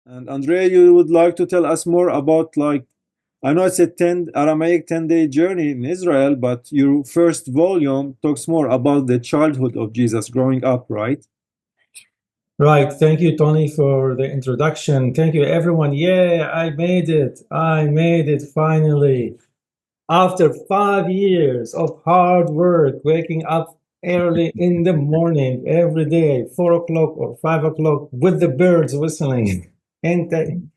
And Andrea, you would like to tell us more about, like, I know it's a 10 Aramaic 10-day journey in Israel, but your first volume talks more about the childhood of Jesus growing up, right? Right. Thank you, Tony, for the introduction. Thank you, everyone. Yeah, I made it. I made it finally. After 5 years of hard work, waking up early in the morning every day, 4 o'clock or 5 o'clock, with the birds whistling. And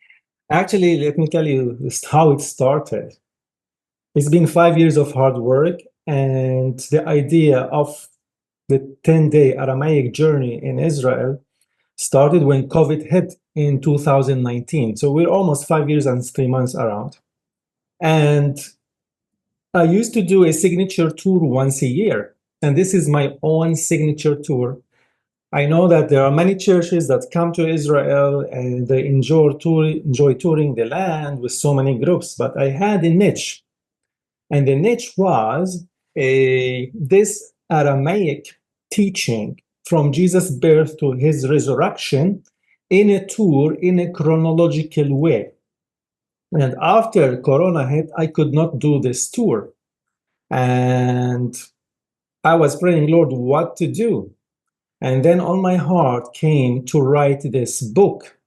actually, let me tell you how it started. It's been 5 years of hard work, and the idea of the 10-day Aramaic journey in Israel started when COVID hit in 2019. So we're almost 5 years and 3 months around. And I used to do a signature tour once a year. And this is my own signature tour. I know that there are many churches that come to Israel and they enjoy touring the land with so many groups, but I had a niche. And the niche was this Aramaic teaching from Jesus' birth to his resurrection in a tour in a chronological way. And after Corona hit, I could not do this tour. And I was praying, Lord, what to do? And then on my heart came to write this book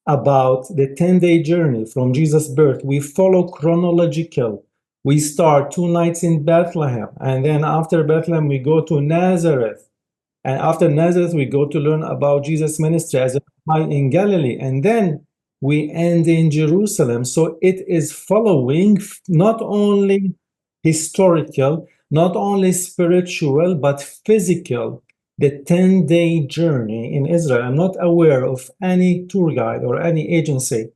about the 10-day journey from Jesus' birth. We follow chronological. We start 2 nights in Bethlehem, and then after Bethlehem, we go to Nazareth. And after Nazareth, we go to learn about Jesus' ministry as a child in Galilee. And then we end in Jerusalem. So it is following not only historical, not only spiritual, but physical, the 10-day journey in Israel. I'm not aware of any tour guide or any agency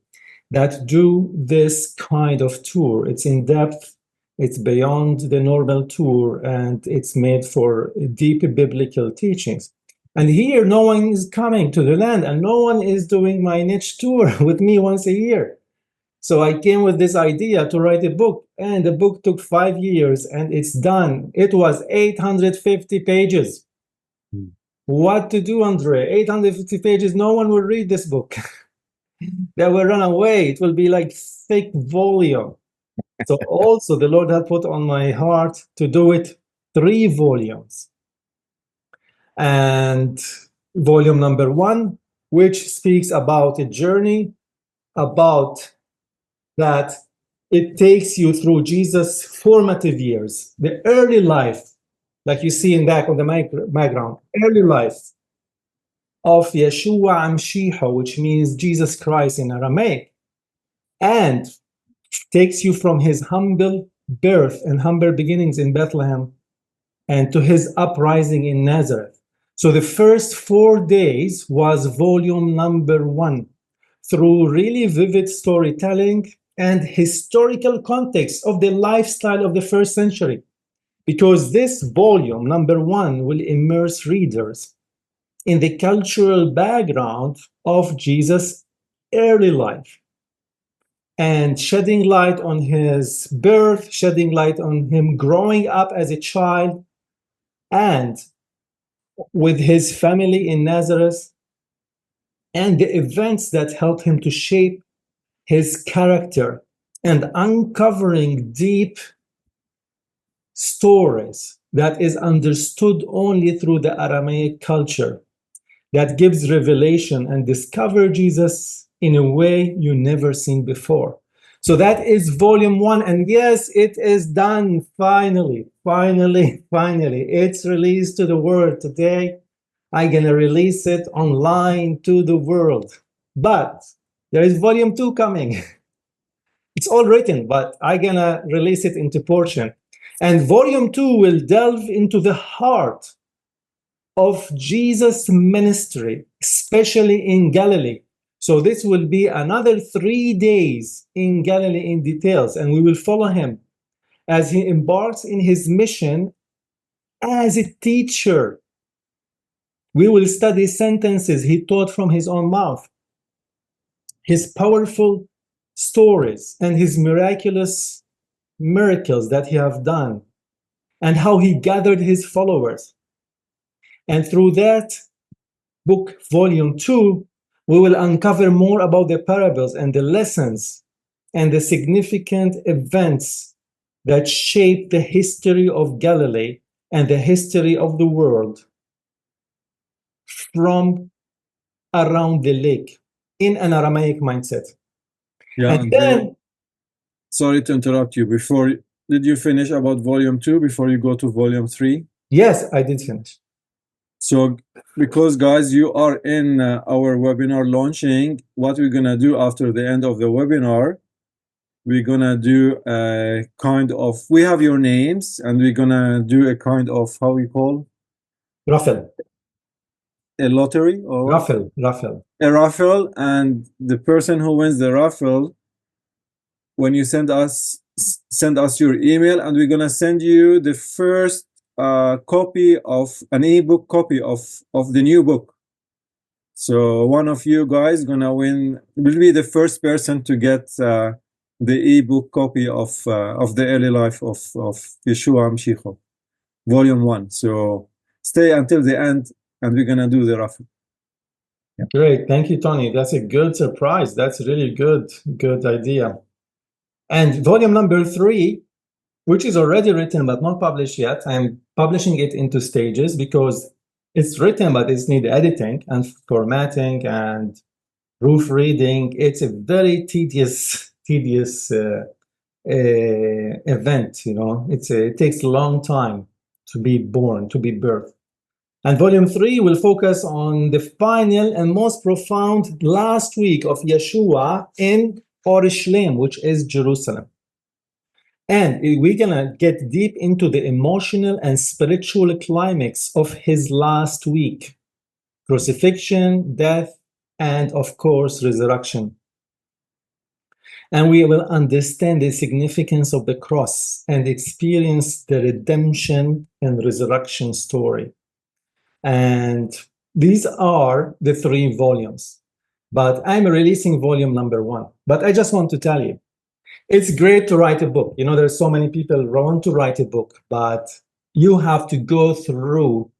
that do this kind of tour. It's in depth, it's beyond the normal tour, and it's made for deep biblical teachings. And here, no one is coming to the land, and no one is doing my niche tour with me once a year. So I came with this idea to write a book, and the book took 5 years, and it's done. It was 850 pages. What to do, Andre? 850 pages, no one will read this book. They will run away. It will be like thick volume. So also the Lord had put on my heart to do it 3 volumes. And volume number 1, which speaks about a journey, about that it takes you through Jesus' formative years, the early life, like you see in back on the background, early life of Yeshua Amshiha, which means Jesus Christ in Aramaic, and takes you from his humble birth and humble beginnings in Bethlehem and to his uprising in Nazareth. So the first 4 days was volume number 1, through really vivid storytelling and historical context of the lifestyle of the first century. Because this volume, number 1, will immerse readers in the cultural background of Jesus' early life and shedding light on his birth, shedding light on him growing up as a child, and with his family in Nazareth, and the events that helped him to shape his character, and uncovering deep stories that is understood only through the Aramaic culture, that gives revelation and discover Jesus in a way you never seen before. So that is volume 1. And yes, it is done. Finally. It's released to the world today. I'm going to release it online to the world. But there is volume 2 coming. It's all written, but I'm going to release it into portion. And volume 2 will delve into the heart of Jesus' ministry, especially in Galilee. So this will be another 3 days in Galilee in details, and we will follow him as he embarks in his mission as a teacher. We will study sentences he taught from his own mouth, his powerful stories, and his miraculous miracles that he have done, and how he gathered his followers. And through that book, volume 2, We will uncover more about the parables and the lessons and the significant events that shape the history of Galilee and the history of the world from around the lake in an Aramaic mindset. Yeah, And then, sorry to interrupt you. Did you finish about volume 2 before you go to volume 3? yes, I did finish. So, because guys, you are in our webinar launching, what we're gonna do after the end of the webinar, we're gonna do a kind of, we have your names, and we're gonna do a kind of, how we call? Raffle. A lottery or what? Raffle. A raffle, and the person who wins the raffle, when you send us your email, and we're gonna send you the first copy of an ebook copy of the new book. So one of you guys will be the first person to get the ebook copy of the early life of Yeshua Mashiach, volume 1. So stay until the end, and we're gonna do the raffle. Yeah. Great, thank you, Tony. That's a good surprise. That's really good idea. And volume number 3, which is already written but not published yet, I'm publishing it into stages because it's written but it's need editing and formatting and proofreading. It's a very tedious event. It takes a long time to be born, to be birthed. And volume 3 will focus on the final and most profound last week of Yeshua in Orishlim, which is Jerusalem. And we're gonna get deep into the emotional and spiritual climax of his last week: crucifixion, death, and of course, resurrection. And we will understand the significance of the cross and experience the redemption and resurrection story. And these are the 3 volumes. But I'm releasing volume number 1. But I just want to tell you, it's great to write a book. There's so many people who want to write a book, but you have to go through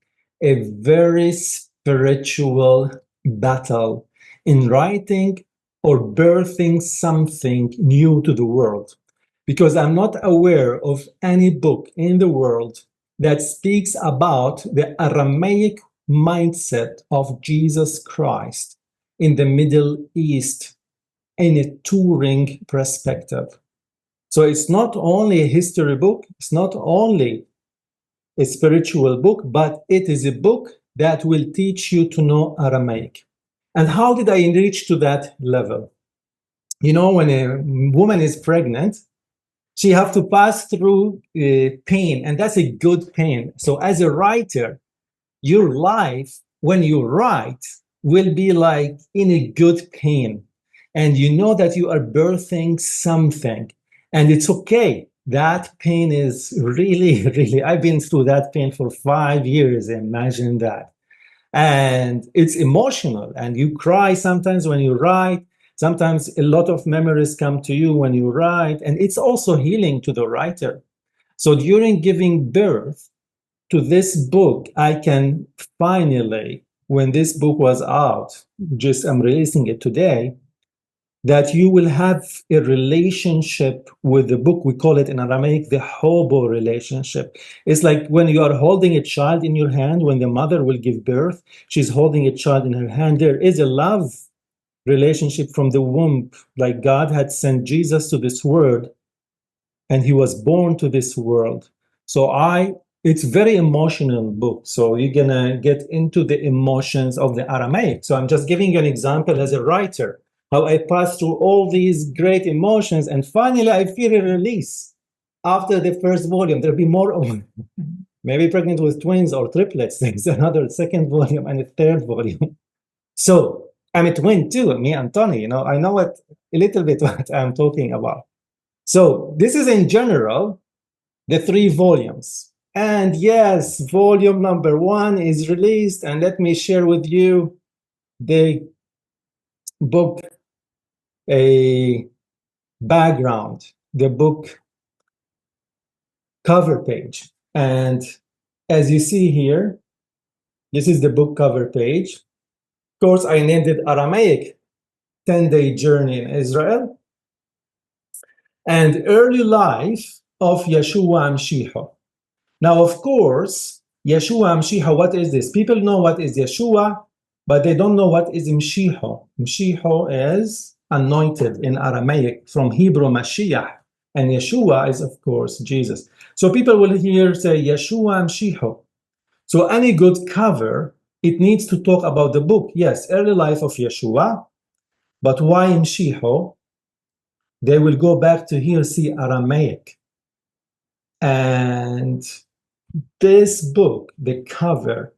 a very spiritual battle in writing or birthing something new to the world. Because I'm not aware of any book in the world that speaks about the Aramaic mindset of Jesus Christ in the Middle East in a touring perspective. So it's not only a history book, it's not only a spiritual book, but it is a book that will teach you to know Aramaic. And how did I reach to that level? When a woman is pregnant, she have to pass through pain, and that's a good pain. So as a writer, your life, when you write, will be like in a good pain. And you know that you are birthing something. And it's okay. That pain is really, really, I've been through that pain for 5 years. Imagine that. And it's emotional. And you cry sometimes when you write. Sometimes a lot of memories come to you when you write. And it's also healing to the writer. So during giving birth to this book, I can finally, when this book was out, I'm releasing it today, that you will have a relationship with the book. We call it in Aramaic the hobo relationship. It's like when you are holding a child in your hand, when the mother will give birth, she's holding a child in her hand. There is a love relationship from the womb, like God had sent Jesus to this world, and he was born to this world. So it's very emotional book. So you're gonna get into the emotions of the Aramaic. So I'm just giving you an example as a writer, how I passed through all these great emotions, and finally I feel a release after the first volume. There'll be more, maybe pregnant with twins or triplets. There's another second volume and a third volume. So I'm a twin too, me and Tony. I know a little bit what I'm talking about. So this is in general the 3 volumes. And yes, volume number 1 is released. And let me share with you the book, a background, the book cover page. And as you see here, this is the book cover page. course, I named it Aramaic, 10-day journey in Israel, and early life of Yeshua Mashiach. Now, of course, Yeshua Mashiach, what is this? People know what is Yeshua, but they don't know what is Mashiach. Mashiach is anointed in Aramaic from Hebrew Mashiach, and Yeshua is, of course, Jesus. So people will hear say Yeshua Mashiach. So any good cover, it needs to talk about the book. Yes, early life of Yeshua, but why Mashiach? They will go back to here, see Aramaic. And this book, the cover,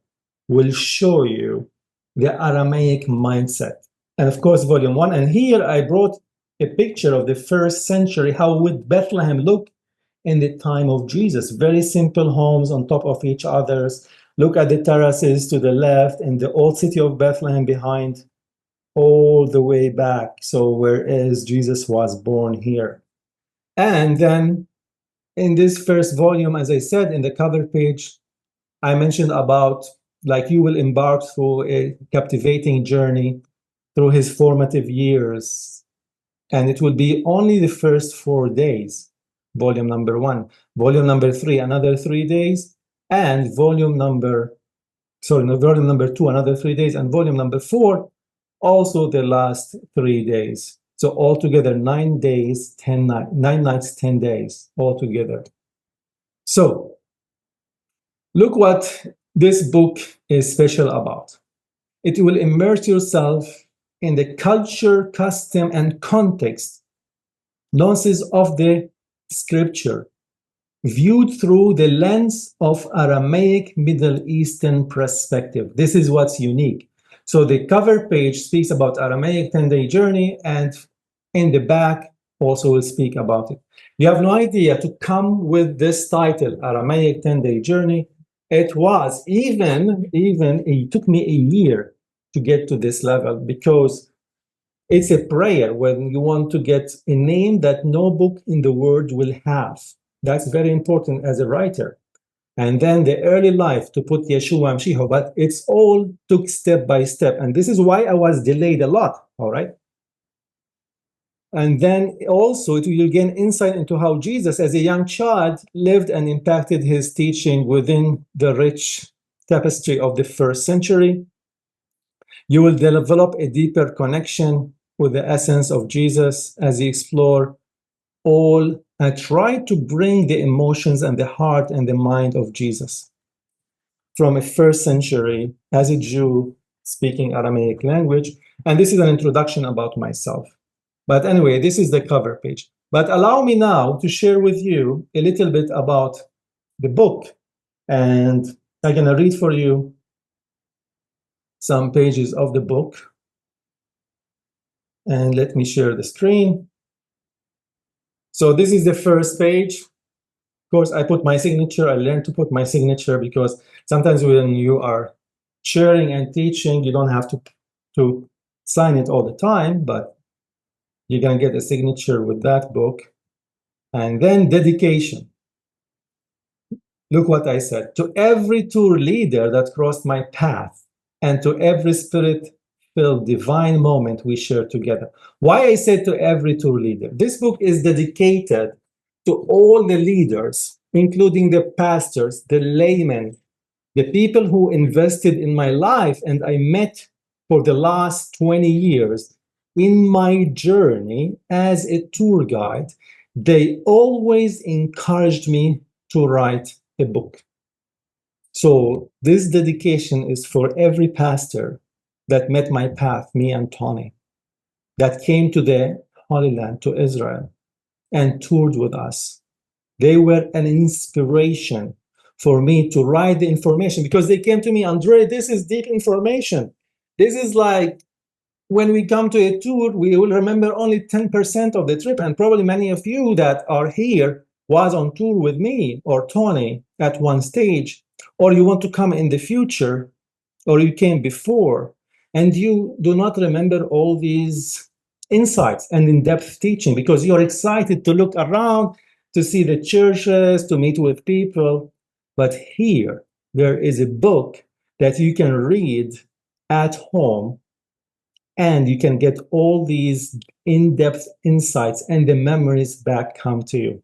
will show you the Aramaic mindset. And of course, volume 1. And here I brought a picture of the first century. How would Bethlehem look in the time of Jesus? Very simple homes on top of each others. Look at the terraces to the left and the old city of Bethlehem behind, all the way back. So whereas Jesus was born here. And then in this first volume, as I said, in the cover page, I mentioned about like you will embark through a captivating journey through his formative years. And it will be only the first 4 days, volume number 1. Volume number 3, another 3 days. And volume number 2, another 3 days. And volume number 4, also the last 3 days. So altogether 9 days, 10 nights, 9 nights, 10 days altogether. So look what this book is special about. It will immerse yourself in the culture, custom, and context, nuances of the scripture, viewed through the lens of Aramaic Middle Eastern perspective. This is what's unique. So the cover page speaks about Aramaic 10-day journey, and in the back also will speak about it. You have no idea to come with this title, Aramaic 10-day journey. It was it took me a year to get to this level, because it's a prayer when you want to get a name that no book in the world will have. That's very important as a writer. And then the early life to put Yeshua Mashiach, but it's all took step by step. And this is why I was delayed a lot, all right? And then also it will gain insight into how Jesus, as a young child, lived and impacted his teaching within the rich tapestry of the first century. You will develop a deeper connection with the essence of Jesus as you explore all and try to bring the emotions and the heart and the mind of Jesus from a first century as a Jew speaking Aramaic language. And this is an introduction about myself. But anyway, this is the cover page. But allow me now to share with you a little bit about the book. And I'm going to read for you some pages of the book. And let me share the screen. So this is the first page. Of course, I put my signature. I learned to put my signature because sometimes when you are sharing and teaching, you don't have to sign it all the time, but you're going to get a signature with that book. And then dedication. Look what I said. To every tour leader that crossed my path, and to every spirit-filled divine moment we share together. Why I said to every tour leader? This book is dedicated to all the leaders, including the pastors, the laymen, the people who invested in my life and I met for the last 20 years in my journey as a tour guide. They always encouraged me to write a book. So this dedication is for every pastor that met my path, me and Tony, that came to the Holy Land, to Israel, and toured with us. They were an inspiration for me to write the information, because they came to me, Andre, this is deep information. This is like, when we come to a tour, we will remember only 10% of the trip. And probably many of you that are here was on tour with me or Tony at one stage, or you want to come in the future, or you came before, and you do not remember all these insights and in-depth teaching because you're excited to look around, to see the churches, to meet with people. But here, there is a book that you can read at home and you can get all these in-depth insights and the memories back come to you.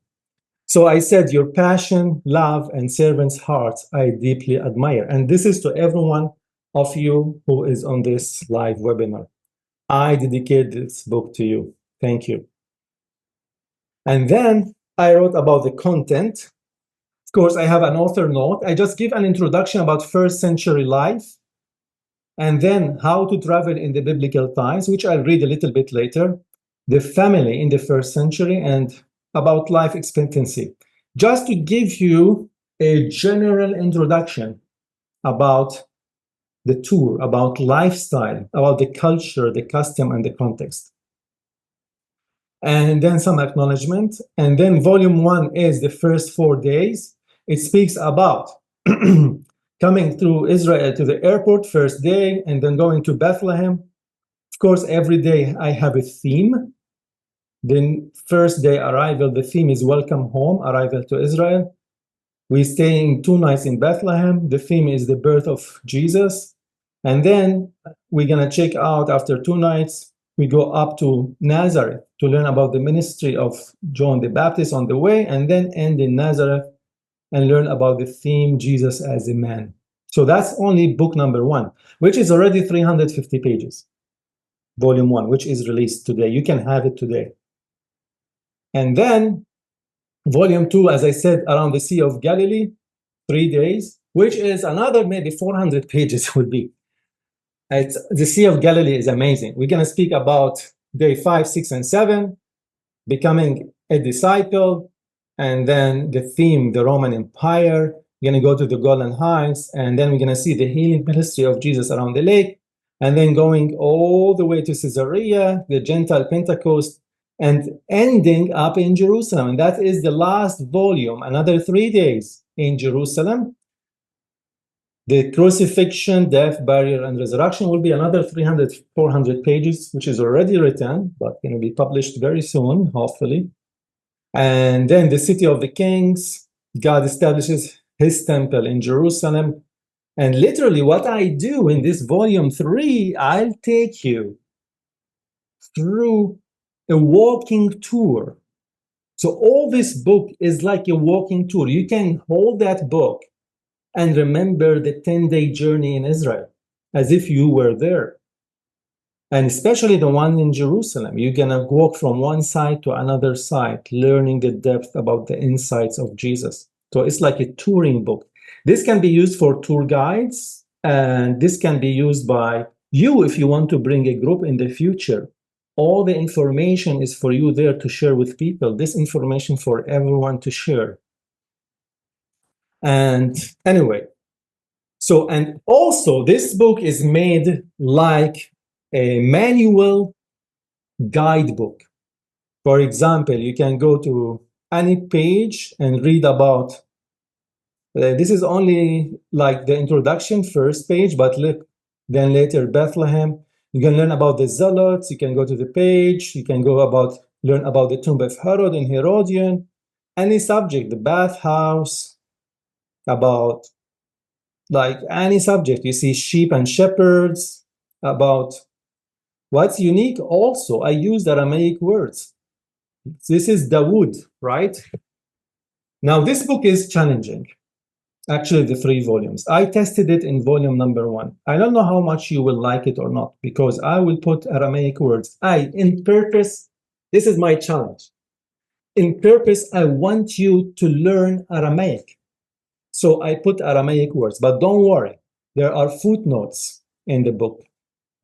So I said, your passion, love, and servants' hearts I deeply admire. And this is to everyone of you who is on this live webinar. I dedicate this book to you. Thank you. And then I wrote about the content. Of course, I have an author note. I just give an introduction about first century life, and then how to travel in the biblical times, which I'll read a little bit later, the family in the first century, and about life expectancy. Just to give you a general introduction about the tour, about lifestyle, about the culture, the custom, and the context. And then some acknowledgement. And then volume 1 is the first 4 days. It speaks about coming through Israel to the airport first day, and then going to Bethlehem. Of course, every day I have a theme. The first day arrival, the theme is welcome home, arrival to Israel. We stay in 2 nights in Bethlehem. The theme is the birth of Jesus. And then we're going to check out after 2 nights. We go up to Nazareth to learn about the ministry of John the Baptist on the way, and then end in Nazareth and learn about the theme Jesus as a man. So that's only book number 1, which is already 350 pages. Volume 1, which is released today. You can have it today. And then volume 2, as I said, around the Sea of Galilee, 3 days, which is another maybe 400 pages would be. The Sea of Galilee is amazing. We're going to speak about day 5, 6, and 7, becoming a disciple, and then the theme, the Roman Empire. We're going to go to the Golan Heights, and then we're going to see the healing ministry of Jesus around the lake, and then going all the way to Caesarea, the Gentile Pentecost, and ending up in Jerusalem. And that is the last volume, another 3 days in Jerusalem. The crucifixion, death, burial, and resurrection will be another 300, 400 pages, which is already written, but going to be published very soon, hopefully. And then the city of the kings, God establishes his temple in Jerusalem. And literally what I do in this volume 3, I'll take you through a walking tour. So all this book is like a walking tour. You can hold that book and remember the 10-day journey in Israel as if you were there. And especially the one in Jerusalem. You're going to walk from one side to another side, learning the depth about the insights of Jesus. So it's like a touring book. This can be used for tour guides, and this can be used by you if you want to bring a group in the future. All the information is for you there to share with people. This information for everyone to share. And anyway, so, and also this book is made like a manual guidebook. For example, you can go to any page and read about, this is only like the introduction, first page, but look, then later Bethlehem. You can learn about the zealots, you can go to the page, you can go about, learn about the tomb of Herod and Herodian, any subject, the bathhouse, about like any subject. You see sheep and shepherds, about what's unique also, I used Aramaic words. This is Dawood, right? Now this book is challenging. Actually, the 3 volumes. I tested it in volume number 1. I don't know how much you will like it or not, because I will put Aramaic words. In purpose, this is my challenge. In purpose, I want you to learn Aramaic. So I put Aramaic words, but don't worry. There are footnotes in the book.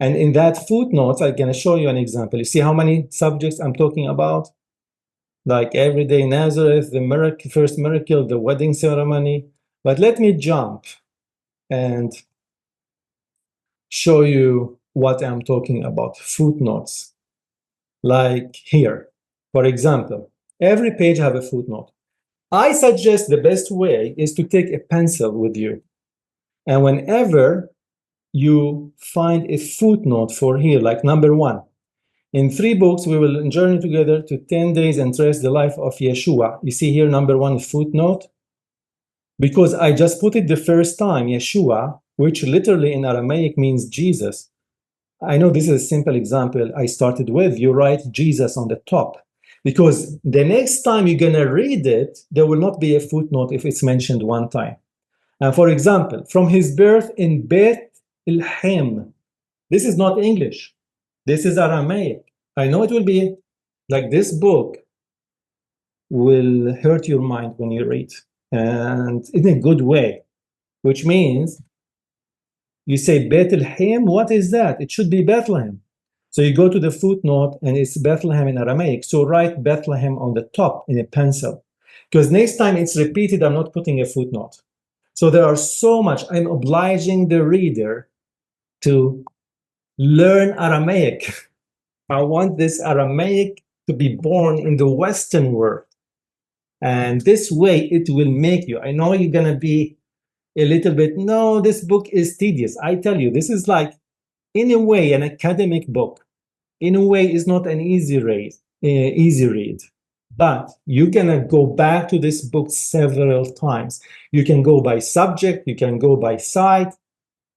And in that footnotes, I'm going to show you an example. You see how many subjects I'm talking about? Like everyday Nazareth, the miracle, first miracle, the wedding ceremony. But let me jump and show you what I'm talking about. Footnotes. Like here, for example, every page have a footnote. I suggest the best way is to take a pencil with you. And whenever you find a footnote for here, like number 1, in 3 books, we will journey together to 10 days and trace the life of Yeshua. You see here, number 1 footnote. Because I just put it the first time, Yeshua, which literally in Aramaic means Jesus. I know this is a simple example I started with. You write Jesus on the top, because the next time you're going to read it, there will not be a footnote if it's mentioned one time. And for example, from his birth in Beth Ilhem. This is not English. This is Aramaic. I know it will be like this book will hurt your mind when you read, and in a good way, which means you say Bethlehem. What is that? It should be Bethlehem. So you go to the footnote and it's Bethlehem in Aramaic. So write Bethlehem on the top in a pencil, because next time it's repeated, I'm not putting a footnote. So there are so much. I'm obliging the reader to learn Aramaic. I want this Aramaic to be born in the Western world. And this way it will make you, I know you're going to be a little bit, no, this book is tedious. I tell you, this is like, in a way, an academic book. In a way, it's not an easy read. But you're going to go back to this book several times. You can go by subject, you can go by site,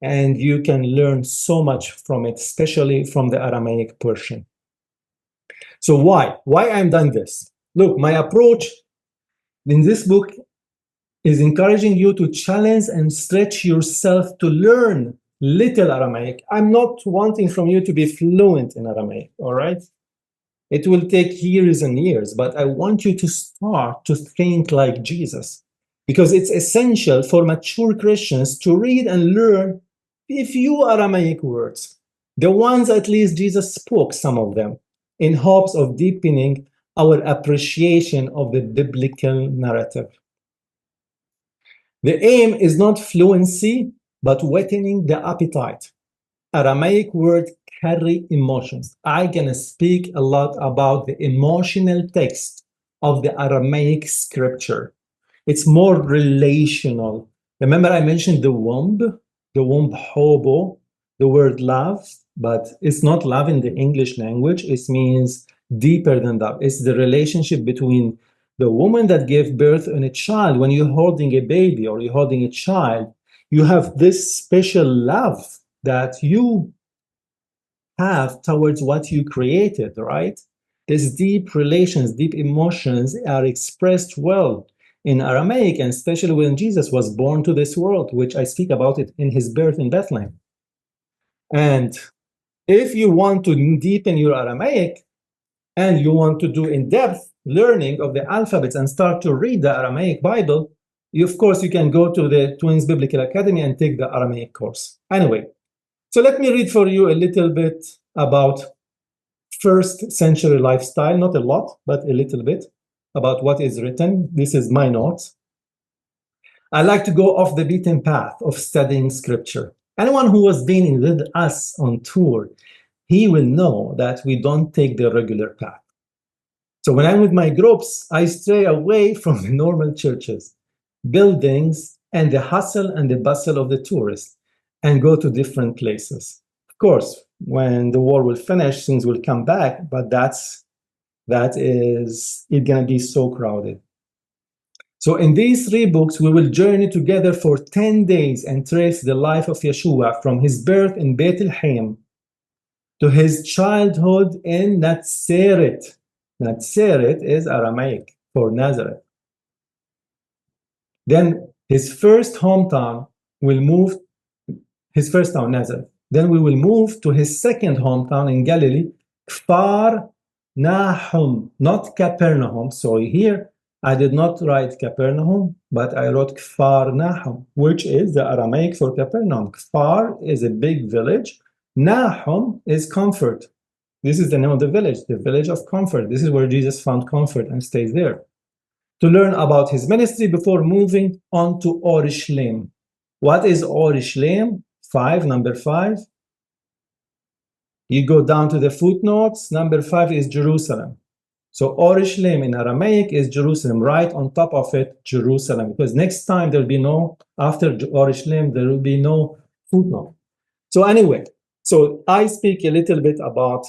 and you can learn so much from it, especially from the Aramaic portion. So why I'm done this? Look, my approach in this book is encouraging you to challenge and stretch yourself to learn little Aramaic. I'm not wanting from you to be fluent in Aramaic, all right? It will take years and years, but I want you to start to think like Jesus, because it's essential for mature Christians to read and learn a few Aramaic words, the ones at least Jesus spoke, some of them, in hopes of deepening our appreciation of the biblical narrative. The aim is not fluency, but whetting the appetite. Aramaic words carry emotions. I'm going to speak a lot about the emotional text of the Aramaic scripture. It's more relational. Remember I mentioned the womb hobo, the word love, but it's not love in the English language. It means deeper than that. It's the relationship between the woman that gave birth and a child. When you're holding a baby or you're holding a child, you have this special love that you have towards what you created, right? These deep relations, deep emotions are expressed well in Aramaic, and especially when Jesus was born to this world, which I speak about it in his birth in Bethlehem. And if you want to deepen your Aramaic and you want to do in-depth learning of the alphabets and start to read the Aramaic Bible, of course, you can go to the Twins Biblical Academy and take the Aramaic course. Anyway, so let me read for you a little bit about first century lifestyle, not a lot, but a little bit about what is written. This is my notes. I like to go off the beaten path of studying scripture. Anyone who has been with us on tour, he will know that we don't take the regular path. So when I'm with my groups, I stray away from the normal churches, buildings, and the hustle and the bustle of the tourists, and go to different places. Of course, when the war will finish, things will come back, but that is it's going to be so crowded. So in these 3 books, we will journey together for 10 days and trace the life of Yeshua from his birth in Bethlehem to his childhood in Nazareth. Nazareth is Aramaic for Nazareth. Then his first hometown will move, Nazareth. Then we will move to his second hometown in Galilee, Kfar Nahum, not Capernaum. Sorry, here I did not write Capernaum, but I wrote Kfar Nahum, which is the Aramaic for Capernaum. Kfar is a big village. Nahum is comfort. This is the name of the village of comfort. This is where Jesus found comfort and stays there. To learn about his ministry before moving on to Orishlim. What is Orishlim? Number 5. You go down to the footnotes. Number 5 is Jerusalem. So Orishlim in Aramaic is Jerusalem. Right on top of it, Jerusalem. Because next time there will be no, after Orishlim, there will be no footnote. So anyway, so I speak a little bit about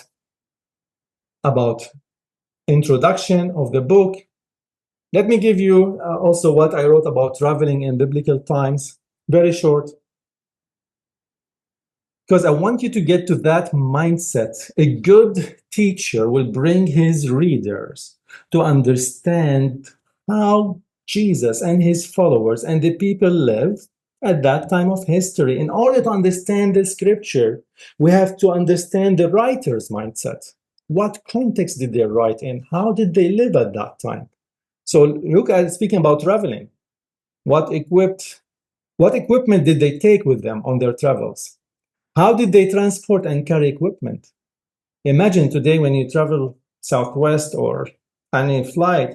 introduction of the book. Let me give you also what I wrote about traveling in biblical times. Very short. because I want you to get to that mindset. A good teacher will bring his readers to understand how Jesus and his followers and the people lived at that time of history. In order to understand the scripture, we have to understand the writer's mindset. What context did they write in? How did they live at that time? So look at speaking about traveling. What equipment did they take with them on their travels? How did they transport and carry equipment? Imagine today when you travel Southwest or any flight,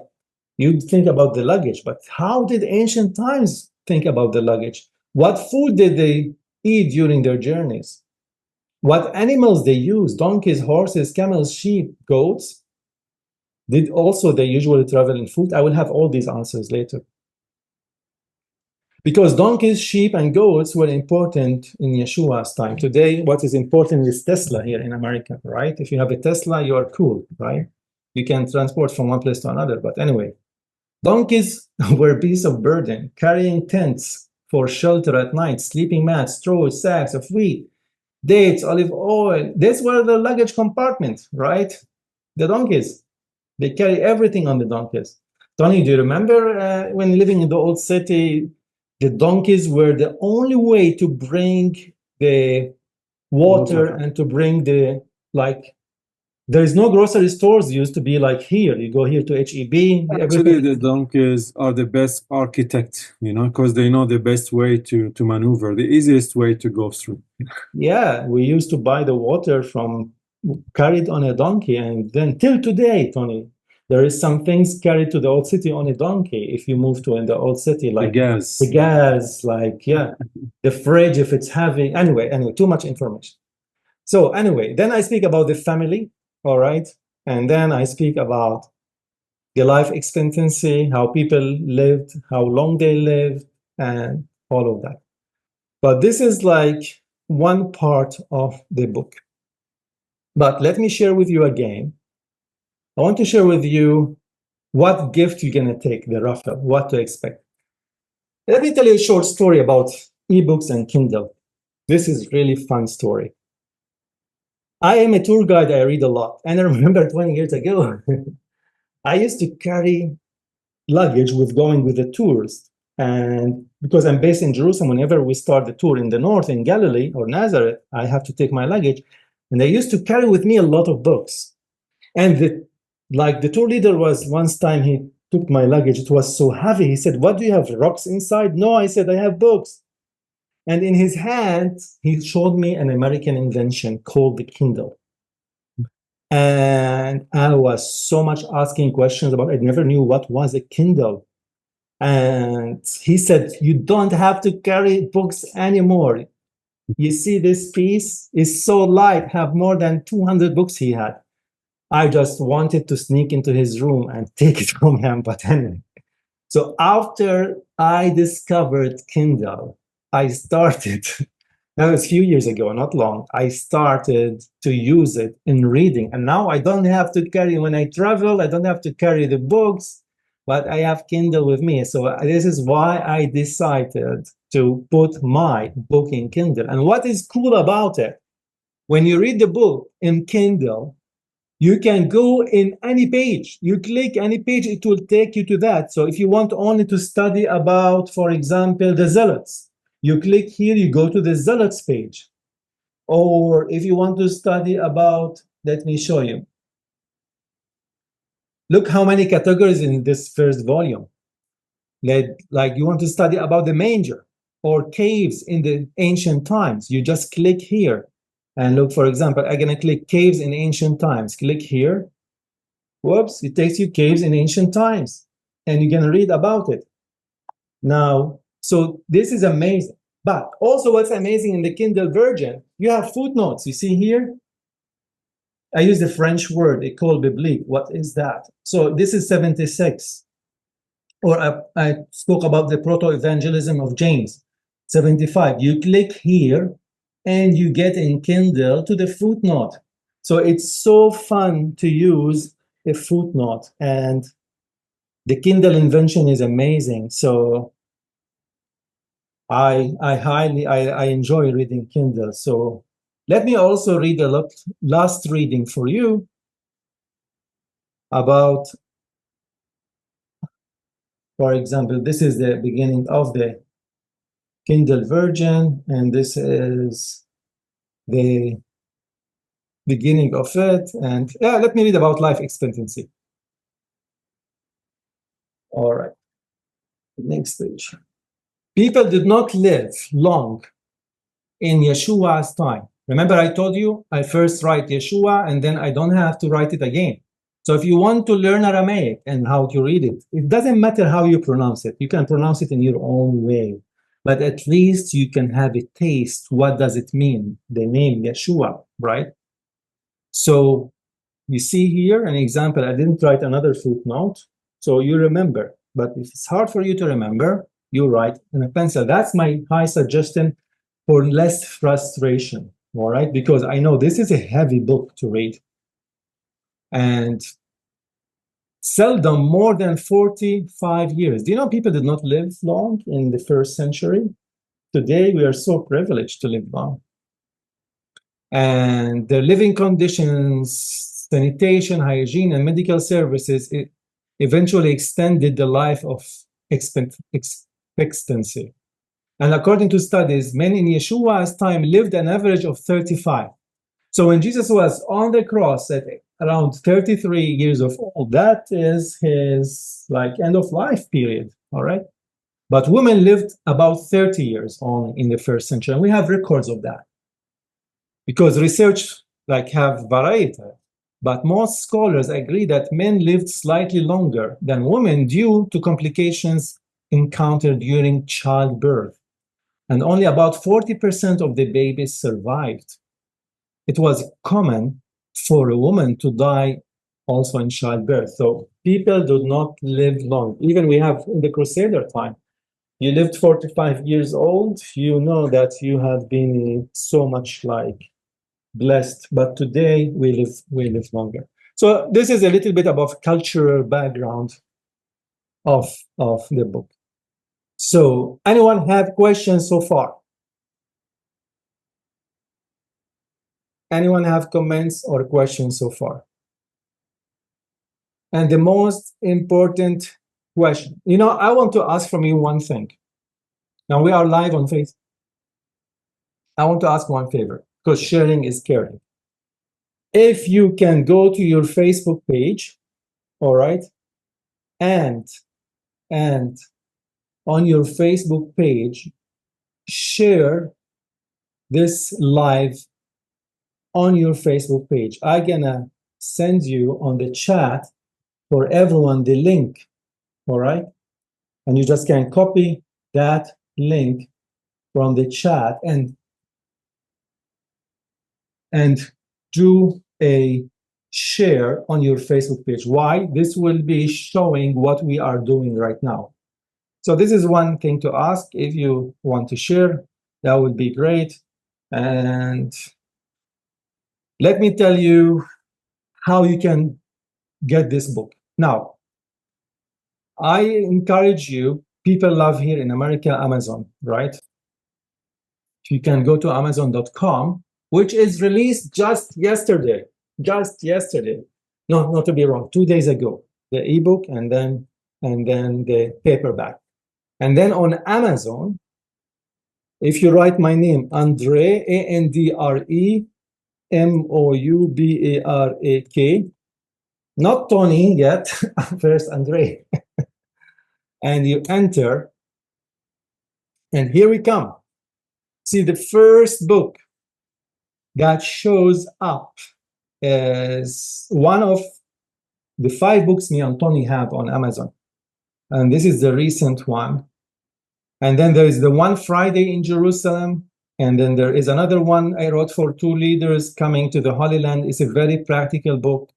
you think about the luggage, but how did ancient times think about the luggage? What food did they eat during their journeys? What animals they used? Donkeys, horses, camels, sheep, goats? Did also they usually travel in food? I will have all these answers later. Because donkeys, sheep, and goats were important in Yeshua's time. Today, what is important is Tesla here in America, right? If you have a Tesla, you are cool, right? You can transport from one place to another. But anyway, donkeys were beasts of burden, carrying tents for shelter at night, sleeping mats, straw, sacks of wheat, dates, olive oil. These were the luggage compartment, right? The donkeys. They carry everything on the donkeys. Tony, do you remember when living in the old city, the donkeys were the only way to bring the water and to bring the, like, there is no grocery stores used to be like here. You go here to HEB. Actually, the donkeys are the best architect, because they know the best way to maneuver, the easiest way to go through. Yeah, we used to buy the water from carried on a donkey, and then till today, Tony, there is some things carried to the old city on a donkey. If you move to in the old city, like the gas, like the fridge, if it's heavy. Anyway, too much information. So anyway, then I speak about the family, all right, and then I speak about the life expectancy, how people lived, how long they lived, and all of that. But this is like one part of the book. But let me share with you again. I want to share with you what gift you're going to take, the raffle, what to expect. Let me tell you a short story about ebooks and Kindle. This is really fun story. I am a tour guide. I read a lot. And I remember 20 years ago, I used to carry luggage with going with the tours. And because I'm based in Jerusalem, whenever we start the tour in the north, in Galilee or Nazareth, I have to take my luggage. And I used to carry with me a lot of books. And the tour leader was, once time he took my luggage, it was so heavy. He said, "What do you have, rocks inside?" No, I said, "I have books." And in his hand, he showed me an American invention called the Kindle. And I was so much asking questions about it. I never knew what was a Kindle. And he said, "You don't have to carry books anymore. You see, this piece is so light, have more than 200 books he had." I just wanted to sneak into his room and take it from him, but anyway. So after I discovered Kindle, I started, that was a few years ago, not long, I started to use it in reading. And now I don't have to carry, when I travel, I don't have to carry the books, but I have Kindle with me. So this is why I decided to put my book in Kindle. And what is cool about it, when you read the book in Kindle, you can go in any page. You click any page, it will take you to that. So if you want only to study about, for example, the Zealots, you click here, you go to the Zealots page. Or if you want to study about, let me show you. Look how many categories in this first volume. Like you want to study about the manger or caves in the ancient times. You just click here. And look, for example, I'm going to click caves in ancient times. Click here. Whoops, it takes you caves in ancient times. And you're going to read about it. Now, so this is amazing. But also what's amazing in the Kindle version, you have footnotes. You see here? I use the French word, école biblique. What is that? So this is 76. Or I spoke about the proto-evangelism of James, 75. You click here and you get in Kindle to the footnote. So it's so fun to use a footnote, and the Kindle invention is amazing. So I enjoy reading Kindle. So Let me also read the last reading for you about, for example, this is the beginning of the Kindle version, and this is the beginning of it. And yeah, let me read about life expectancy. All right, next page. People did not live long in Yeshua's time. Remember, I told you I first write Yeshua and then I don't have to write it again. So if you want to learn Aramaic and how to read it, it doesn't matter how you pronounce it. You can pronounce it in your own way, but at least you can have a taste. What does it mean? The name Yeshua, right? So you see here an example. I didn't write another footnote, so you remember. But if it's hard for you to remember, you write in a pencil. That's my high suggestion for less frustration, all right? Because I know this is a heavy book to read. And seldom more than 45 years. Do you know people did not live long in the first century? Today, we are so privileged to live long. And their living conditions, sanitation, hygiene, and medical services eventually extended the life of expectancy. And according to studies, men in Yeshua's time lived an average of 35. So when Jesus was on the cross at around 33 years of old, that is his like end of life period, all right? But women lived about 30 years only in the first century. And we have records of that because research like have variety. But most scholars agree that men lived slightly longer than women due to complications encountered during childbirth. And only about 40% of the babies survived. It was common for a woman to die also in childbirth. So people do not live long. Even we have in the Crusader time, you lived 45 years old, you know that you have been so much like blessed. But today we live longer. So this is a little bit about cultural background of the book. So anyone have questions so far? Anyone have comments or questions so far? And the most important question, I want to ask from you one thing. Now we are live on Facebook. I want to ask one favor because sharing is caring. If you can go to your Facebook page, all right, and on your Facebook page, share this live on your Facebook page. I'm gonna send you on the chat for everyone the link, all right? And you just can copy that link from the chat and do a share on your Facebook page. Why? This will be showing what we are doing right now. So this is one thing to ask. If you want to share, that would be great. And let me tell you how you can get this book. Now, I encourage you, people love here in America, Amazon, right? You can go to Amazon.com, which is released just yesterday. No, not to be wrong, 2 days ago, the ebook and then the paperback. And then on Amazon, if you write my name, Andre, Andre, Moubarak, not Tony yet, first Andre. And you enter, and here we come. See, the first book that shows up is one of the 5 books me and Tony have on Amazon. And this is the recent one. And then there is the One Friday in Jerusalem. And then there is another one I wrote for 2 leaders coming to the Holy Land. It's a very practical book.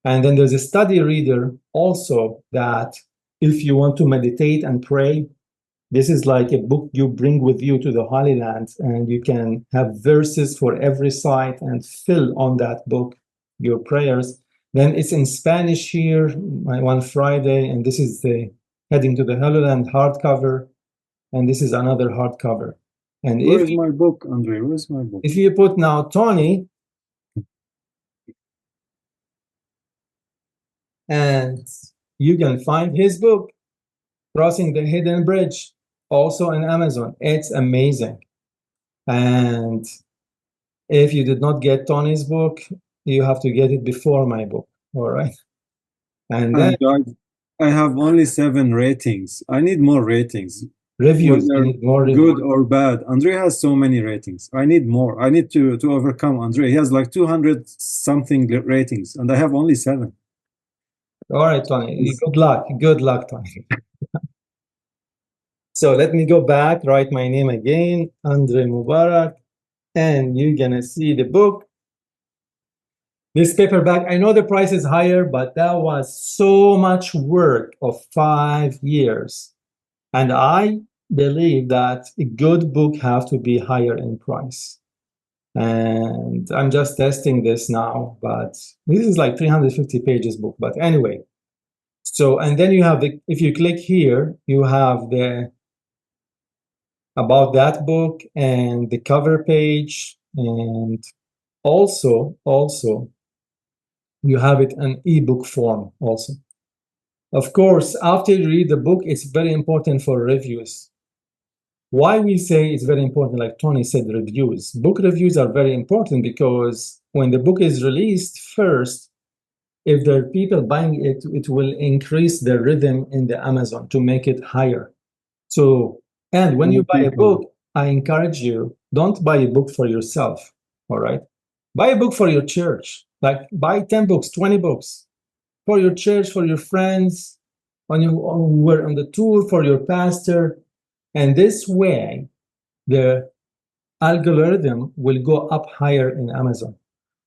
And then there's a study reader also that if you want to meditate and pray, this is like a book you bring with you to the Holy Land, and you can have verses for every site and fill on that book your prayers. Then it's in Spanish here, my One Friday, and this is the Heading to the Holy Land hardcover, and this is another hardcover. And Where if is my book, Andre? Where is my book? if you put now Tony, and you can find his book, Crossing the Hidden Bridge, also on Amazon. It's amazing. And if you did not get Tony's book, you have to get it before my book. All right. And then And I have only 7 ratings. I need more ratings, reviews. You whether need more good reviews. or bad. Andre has so many ratings. I need more. I need to overcome Andre. He has like 200 something ratings, and I have only 7. All right, Tony. Good luck. Good luck, Tony. So let me go back, write my name again, Andre Moubarak, and you're gonna see the book. This paperback, I know the price is higher, but that was so much work of 5 years. And I believe that a good book has to be higher in price. And I'm just testing this now, but this is like 350 pages book. But anyway, so, and then you have the, if you click here, you have the about that book and the cover page, and also you have it in ebook form also. Of course, after you read the book, it's very important for reviews. Why we say it's very important, like Tony said, reviews. Book reviews are very important because when the book is released first, if there are people buying it, it will increase the rhythm in the Amazon to make it higher. So, and when you buy a book, I encourage you, don't buy a book for yourself, all right? Buy a book for your church. Like buy 10 books, 20 books for your church, for your friends, when you were on the tour, for your pastor. And this way, the algorithm will go up higher in Amazon.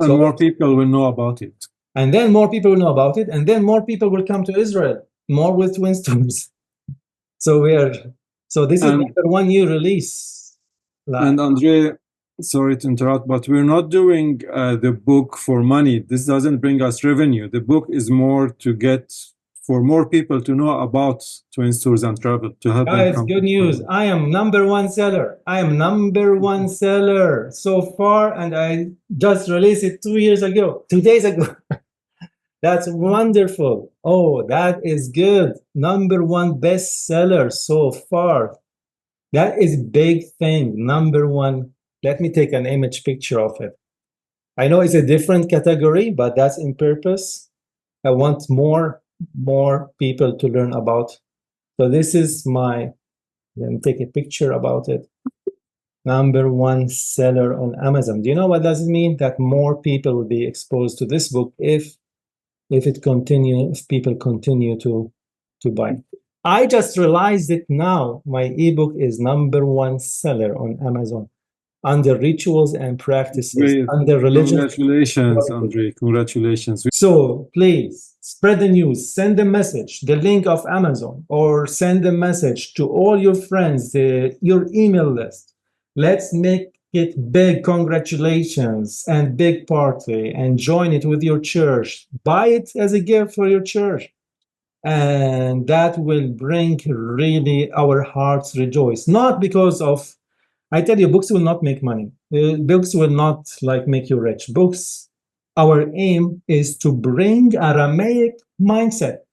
And So, more people will know about it. and then more people will know about it, and then more people will come to Israel, more with twin stores. So this is number 1 new release. And Andre, sorry to interrupt, but we're not doing the book for money. This doesn't bring us revenue. The book is more to get for more people to know about twin stores and travel, to help them. Guys, good news. I am number 1 seller. I am number 1 seller so far, and I just released it 2 years ago, 2 days ago. That's wonderful. Oh, that is good. Number 1 bestseller so far. That is a big thing. Number 1. Let me take an image picture of it. I know it's a different category, but that's in purpose. I want more people to learn about. So this is my, let me take a picture about it. Number 1 seller on Amazon. Do you know what does it mean? That more people will be exposed to this book if people continue to buy. I just realized it now. My ebook is number 1 seller on Amazon under rituals and practices, under religion. Congratulations, Andre. Congratulations. So please spread the news, send a message, the link of Amazon, or send a message to all your friends, your email list. Let's make it big. Congratulations and big party, and join it with your church. Buy it as a gift for your church. And that will bring really our hearts rejoice. Not because of, I tell you, books will not make money. Books will not like make you rich. Books, our aim is to bring Aramaic mindset,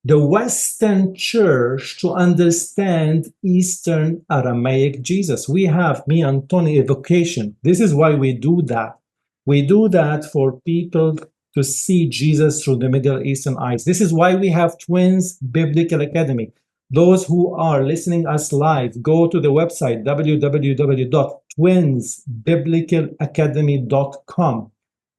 the Western church, to understand Eastern Aramaic Jesus. We have, me and Tony, a vocation. This is why we do that. We do that for people to see Jesus through the Middle Eastern eyes. This is why we have Twins Biblical Academy. Those who are listening us live, go to the website www.twinsbiblicalacademy.com.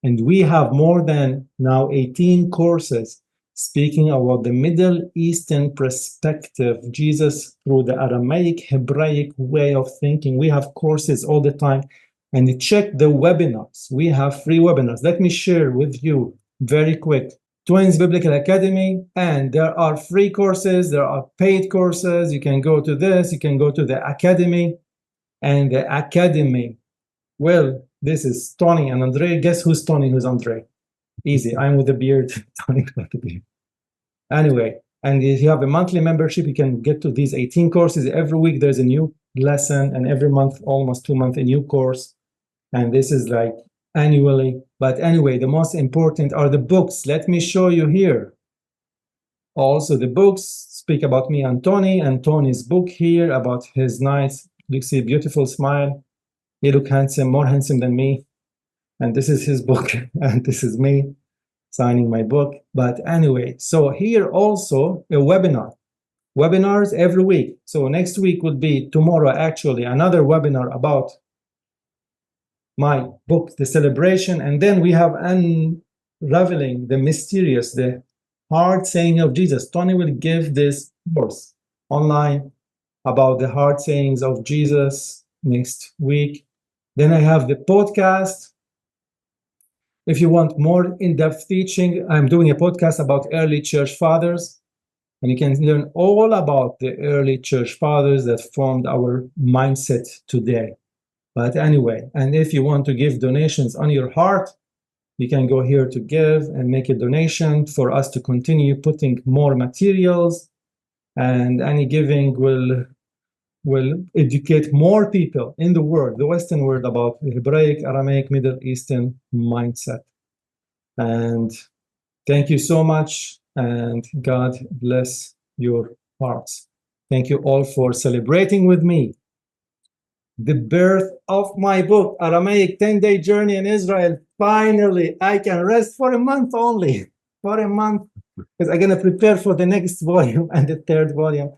And we have more than now 18 courses speaking about the Middle Eastern perspective, Jesus through the Aramaic, Hebraic way of thinking. We have courses all the time. And check the webinars. We have free webinars. Let me share with you very quick. Twins Biblical Academy, and there are free courses, there are paid courses. You can go to this, you can go to the academy, and the academy. Well, this is Tony and Andre. Guess who's Tony, who's Andre? Easy. I'm with the beard. Tony with the beard. Anyway, and if you have a monthly membership, you can get to these 18 courses. Every week there's a new lesson, and every month, almost 2 months, a new course. And this is like annually. But anyway, the most important are the books. Let me show you here. Also, the books speak about me and Tony, and Tony's book here about his nice, you see, beautiful smile. He look handsome, more handsome than me. And this is his book, and this is me signing my book. But anyway, so here also a webinar. Webinars every week. So next week would be tomorrow, actually, another webinar about my book, The Celebration. And then we have unraveling the mysterious, the hard saying of Jesus. Tony will give this course online about the hard sayings of Jesus next week. Then I have the podcast. If you want more in-depth teaching, I'm doing a podcast about early church fathers. And you can learn all about the early church fathers that formed our mindset today. But anyway, and if you want to give donations on your heart, you can go here to give and make a donation for us to continue putting more materials. And any giving will educate more people in the world, the Western world, about the Hebraic, Aramaic, Middle Eastern mindset. And thank you so much, and God bless your hearts. Thank you all for celebrating with me the birth of my book, Aramaic 10-Day Journey in Israel. Finally, I can rest for a month only, for a month, because I'm going to prepare for the next volume and the third volume.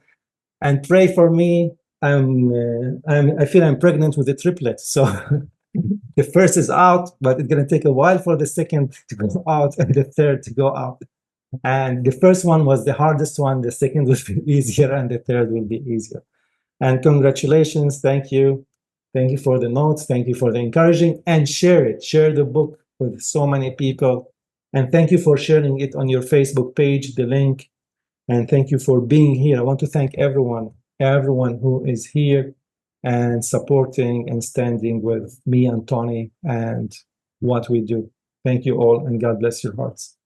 And pray for me. I feel I'm pregnant with a triplet. So the first is out, but it's going to take a while for the second to go out and the third to go out. And the first one was the hardest one. The second will be easier, and the third will be easier. And congratulations. Thank you. Thank you for the notes. Thank you for the encouraging, and share it. Share the book with so many people. And thank you for sharing it on your Facebook page, the link. And thank you for being here. I want to thank everyone who is here and supporting and standing with me and Tony and what we do. Thank you all, and God bless your hearts.